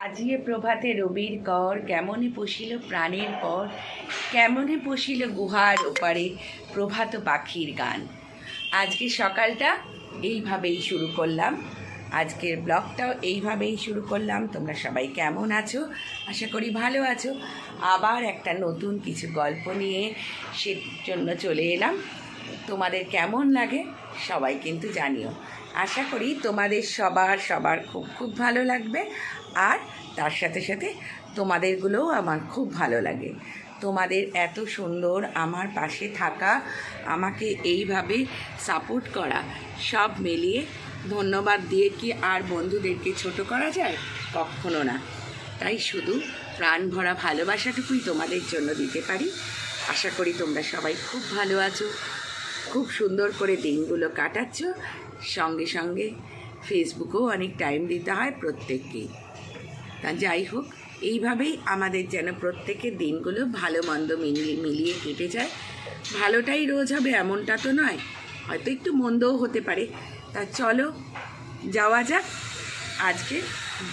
আজিয়ে প্রভাতে রবির কর, কেমনে পশিল প্রাণের পর, কেমনে পশিল গুহার ওপারে প্রভাত পাখির গান। আজকে সকালটা এইভাবেই শুরু করলাম, আজকের ব্লগটাও এইভাবেই শুরু করলাম। তোমরা সবাই কেমন আছো? আশা করি ভালো আছো। আবার একটা নতুন কিছু গল্প নিয়ে সে জন্য চলে এলাম। তোমাদের কেমন লাগে সবাই কিন্তু জানিও। আশা করি তোমাদের সবার খুব খুব ভালো লাগবে। আর তার সাথে সাথে তোমাদেরগুলোও আমার খুব ভালো লাগে। তোমাদের এত সুন্দর আমার পাশে থাকা, আমাকে এইভাবে সাপোর্ট করা, সব মিলিয়ে ধন্যবাদ দিয়ে কি আর বন্ধুদেরকে ছোট করা যায়? কখনো না। তাই শুধু প্রাণ ভরা ভালোবাসাটুকুই তোমাদের জন্য দিতে পারি। আশা করি তোমরা সবাই খুব ভালো আছো, খুব সুন্দর করে দিনগুলো কাটাচ্ছ। সঙ্গে সঙ্গে ফেসবুকেও অনেক টাইম দিতে হয় প্রত্যেককেই। তা যাই হোক, এইভাবেই আমাদের যেন প্রত্যেকের দিনগুলো ভালো মন্দ মিলিয়ে কেটে যায়। ভালোটাই রোজ হবে এমনটা তো নয়, হয়তো একটু মন্দও হতে পারে। তা চলো যাওয়া যাক আজকে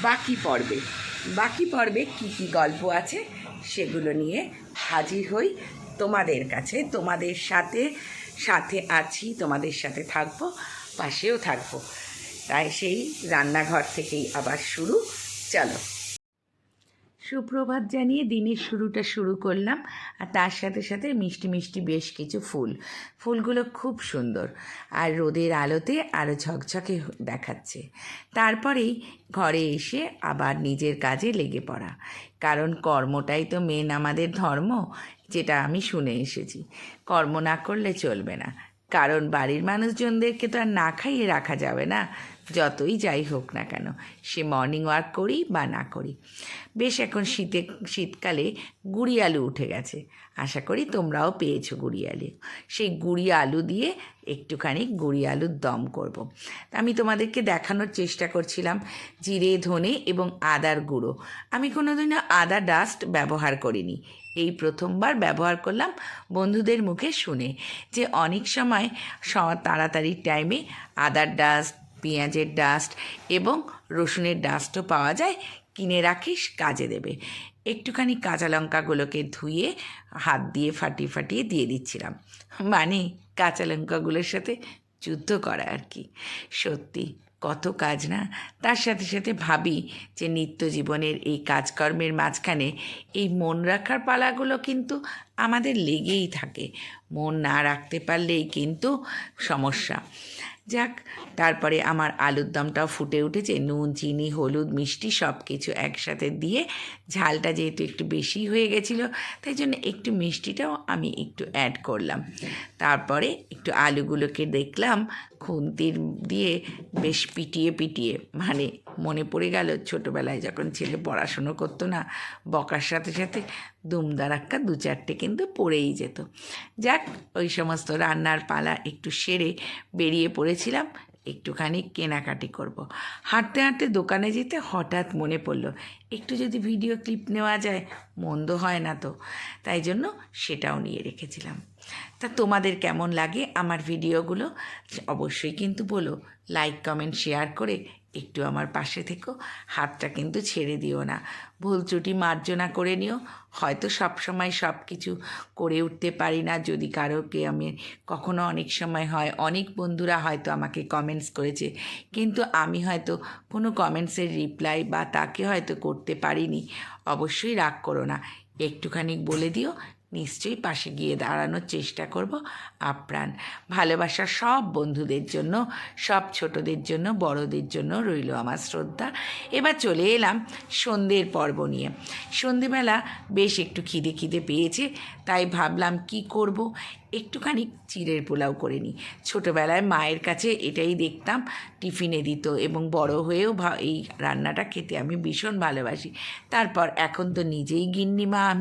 বাকি পর্বে কি কি গল্প আছে সেগুলো নিয়ে হাজির হই তোমাদের কাছে। তোমাদের সাথে আছি, তোমাদের সাথে থাকবো, পাশেও থাকবো। তাই সেই রান্নাঘর থেকেই আবার শুরু। চলো, সুপ্রভাত জানিয়ে দিনের শুরুটা শুরু করলাম। আর তার সাথে সাথে মিষ্টি মিষ্টি বেশ কিছু ফুলগুলো খুব সুন্দর, আর রোদের আলোতে আরও ঝকঝকে দেখাচ্ছে। তারপরেই ঘরে এসে আবার নিজের কাজে লেগে পড়া, কারণ কর্মটাই তো মেন আমাদের ধর্ম, যেটা আমি শুনে এসেছি। কর্ম না করলে চলবে না, কারণ বাড়ির মানুষজনদেরকে তো আর না খাইয়ে রাখা যাবে না, যতই যাই হোক না কেন, সে মর্নিং ওয়াক করি বা না করি। বেশ এখন শীতকালে গুঁড়ি আলু উঠে গেছে, আশা করি তোমরাও পেয়েছো গুঁড়ি আলু। সেই গুঁড়ি আলু দিয়ে একটুখানি গুঁড়ি আলুর দম করব। আমি তোমাদেরকে দেখানোর চেষ্টা করছিলাম জিরে, ধনে এবং আদার গুঁড়ো। আমি কোনোদিনও আদা ডাস্ট ব্যবহার করিনি, এই প্রথমবার ব্যবহার করলাম বন্ধুদের মুখে শুনে, যে অনেক সময় তাড়াতাড়ির টাইমে আদার ডাস্ট, পেঁয়াজের ডাস্ট এবং রসুনের ডাস্টও পাওয়া যায়, কিনে রাখিস, কাজে দেবে। একটুখানি কাঁচা লঙ্কাগুলোকে ধুয়ে হাত দিয়ে ফাটিয়ে দিয়ে দিচ্ছিলাম, মানে কাঁচা লঙ্কাগুলোর সাথে যুদ্ধ করা আর কি। সত্যি কত কাজ না। তার সাথে সাথে ভাবি যে নিত্য জীবনের এই কাজকর্মের মাঝখানে এই মন রাখার পালাগুলো কিন্তু আমাদের লেগেই থাকে। মন না রাখতে পারলেই কিন্তু সমস্যা। যাক, তারপরে আমার আলুর দমটাও ফুটে উঠেছে। নুন, চিনি, হলুদ, মিষ্টি সব কিছু একসাথে দিয়ে, ঝালটা যেহেতু একটু বেশি হয়ে গেছিলো, তাই জন্য একটু মিষ্টিটাও আমি একটু অ্যাড করলাম। তারপরে একটু আলুগুলোকে দেখলাম খুন্তির দিয়ে বেশ পিটিয়ে, মানে মনে পড়ে গেল ছোটোবেলায় যখন ছেলে পড়াশুনো করতো না, বকার সাথে সাথে দুমদারাক্কা 2-4টে কিন্তু পড়েই যেত। যাক, ওই সমস্ত রান্নার পালা একটু সেরে বেরিয়ে পড়েছিলাম একটুখানি কেনাকাটি করব। হাঁটতে হাঁটতে দোকানে যেতে হঠাৎ মনে পড়ল একটু যদি ভিডিও ক্লিপ নেওয়া যায়, মন্দ হয় না তো, তাই জন্য সেটাও নিয়ে রেখেছিলাম। তা তোমাদের কেমন লাগে আমার ভিডিওগুলো অবশ্যই কিন্তু বলো। লাইক, কমেন্ট, শেয়ার করে একটু আমার পাশে থেকো, হাতটা কিন্তু ছেড়ে দিও না। ভুল ত্রুটি মার্জনা করে নিও। হয়তো সব সময় সব কিছু করে উঠতে পারি না, যদি কারোকে আমি কখনো, অনেক সময় হয় অনেক বন্ধুরা হয়তো আমাকে কমেন্টস করেছে, কিন্তু আমি হয়তো কোনো কমেন্টসের রিপ্লাই বা তাকে হয়তো করতে পারিনি। অবশ্যই রাগ করো না, একটুখানি বলে দিও, নিশ্চয়ই পাশে গিয়ে দাঁড়ানোর চেষ্টা করব আপ্রাণ। ভালোবাসা সব বন্ধুদের জন্য, সব ছোটদের জন্য, বড়দের জন্য রইল আমার শ্রদ্ধা। এবার চলে এলাম সন্ধ্যের পর্ব নিয়ে। সন্ধেবেলা বেশ একটু খিদে পেয়েছে, তাই ভাবলাম কি করব, একটুখানি চিড়ের পোলাও করে নিই। ছোটোবেলায় মায়ের কাছে এটাই দেখতাম, টিফিনে দিত, এবং বড় হয়েও এই রান্নাটা খেতে আমি ভীষণ ভালোবাসি। তারপর এখন তো নিজেই গিন্নিমা আমি।